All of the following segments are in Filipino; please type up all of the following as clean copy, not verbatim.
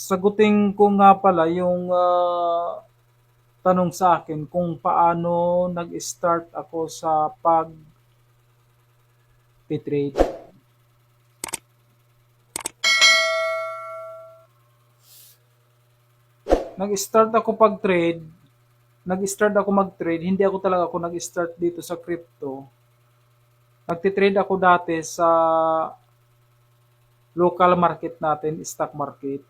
Sagutin ko nga pala yung tanong sa akin kung paano nag-start ako sa pag-trade. Nag-start ako pag-trade, nag-start ako mag-trade, hindi ako talaga ako nag-start dito sa crypto. Nagtitrade ako dati sa local market natin, stock market.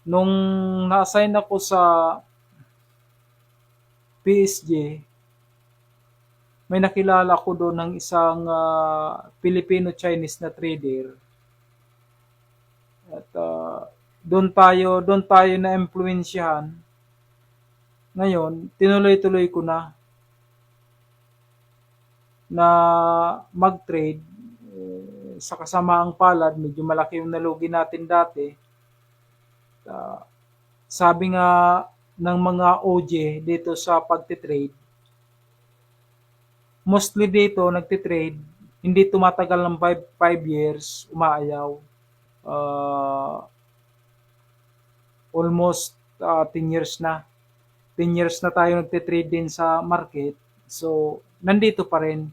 Nung na-assign ako sa PSG, may nakilala ko doon ng isang Filipino-Chinese na trader. At doon tayo na impluwensyahan. Ngayon, tinuloy-tuloy ko na mag-trade. Sa kasamaang palad, medyo malaki yung nalugi natin dati. Ah, Sabi nga ng mga OG dito sa pagtitrade, mostly dito nagtitrade, hindi tumatagal ng 5 years, umaayaw. Uh, Almost 10 years na. 10 years na tayo nagtitrade din sa market. So, nandito pa rin.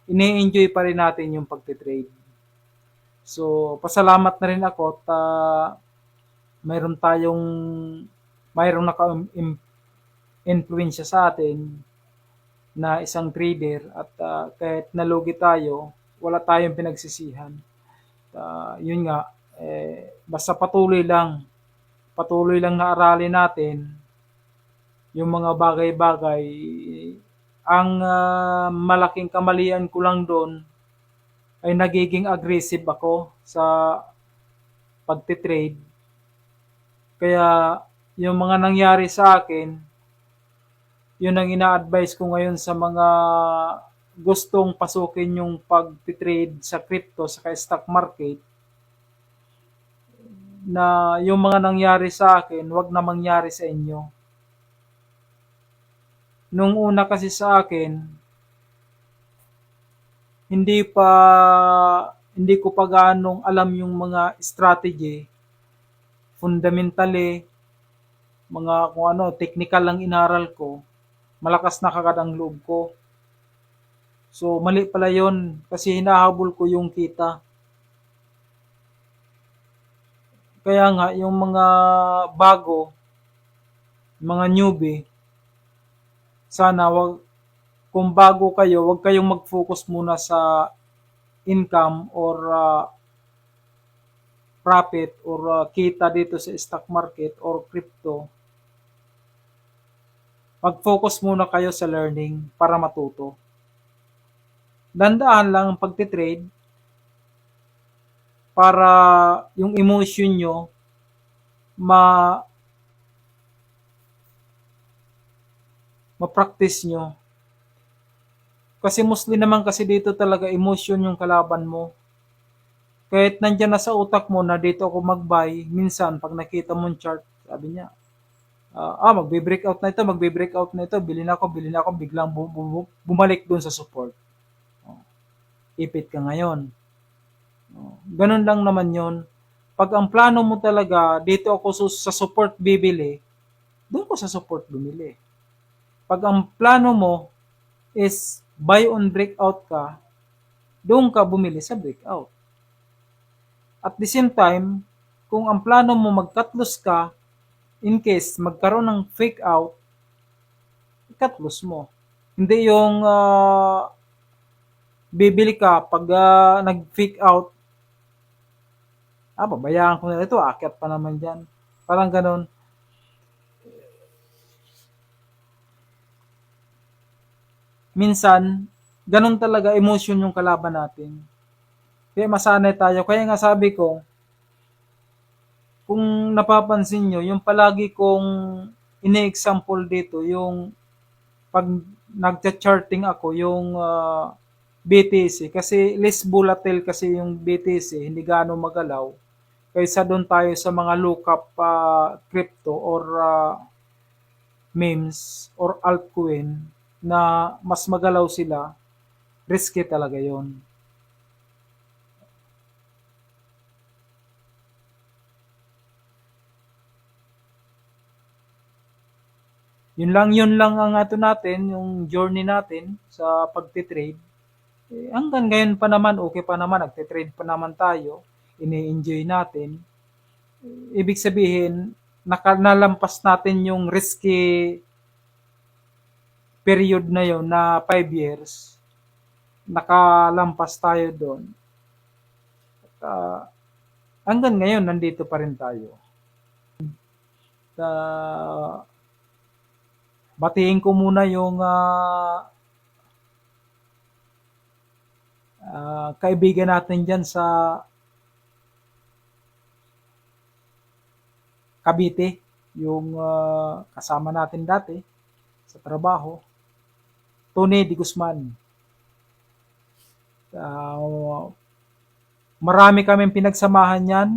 Ini-enjoy pa rin natin yung pagtitrade. So, pasalamat na rin ako at mayroon tayong mayroong naka-influensya sa atin na isang trader at kahit nalugi tayo, wala tayong pinagsisihan. Yun nga, basta patuloy lang na aralin natin yung mga bagay-bagay. Ang malaking kamalian ko lang doon ay nagiging aggressive ako sa pagtitrade. Kaya yung mga nangyari sa akin, yun ang ina-advise ko ngayon sa mga gustong pasukin yung pagtitrade sa crypto sa stock market, na yung mga nangyari sa akin, wag na mangyari sa inyo. Nung una kasi sa akin, hindi pa hindi ko pa gaanong alam yung mga strategy, fundamentally, mga kung ano, technical lang inaral ko, malakas na kagad ang loob ko. So, mali pala yon kasi hinahabol ko yung kita. Kaya nga, yung mga bago, mga newbie, sana kung bago kayo, wag kayong mag-focus muna sa income or profit or kita dito sa stock market or crypto. Mag-focus muna kayo sa learning para matuto. Dandaan lang ang pagtitrade para yung emotion nyo ma ma-practice nyo. Kasi mostly naman kasi dito talaga emotion yung kalaban mo. Kahit nandyan na sa utak mo na dito ako mag-buy, minsan pag nakita mo yung chart, sabi niya, magbe-breakout na ito, magbe-breakout na ito, bilhin ako, biglang bumalik dun sa support. Ipit ka ngayon. Ganun lang naman yon. Pag ang plano mo talaga, dito ako sa support bibili, doon ko sa support bumili. Pag ang plano mo is buy on breakout ka, doon ka bumili sa breakout. At the same time, kung ang plano mo mag-cut loss ka, in case magkaroon ng fake out, cut loss mo. Hindi yung bibili ka pag nag-fake out, babayaan ko na ito, akyat pa naman dyan. Parang ganun. Minsan, ganun talaga emotion yung kalaban natin. Kaya masanay tayo. Kaya nga sabi ko, kung napapansin nyo, yung palagi kong ini-example dito, yung pag nagcha-charting ako, yung BTC, kasi less volatile kasi yung BTC, hindi gaano magalaw. Kaysa doon tayo sa mga lookup crypto or memes or altcoin na mas magalaw sila, risky talaga yon. Yun lang ang ato natin, yung journey natin sa pagtitrade. Hanggang ngayon pa naman, okay pa naman, nagtitrade pa naman tayo, ini-enjoy natin. Ibig sabihin, nalampas natin yung risky period na yon na 5 years. Nakalampas tayo doon. Hanggang ngayon, nandito pa rin tayo. Batiin ko muna yung kaibigan natin dyan sa Cavite, yung kasama natin dati sa trabaho, Tony de Guzman. Marami kaming pinagsamahan yan,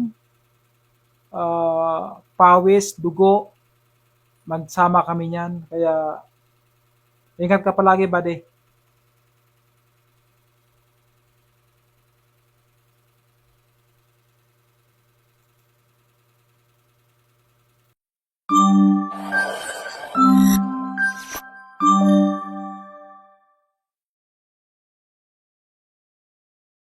pawis, dugo, magsama kami yan. Kaya ingat ka palagi, buddy.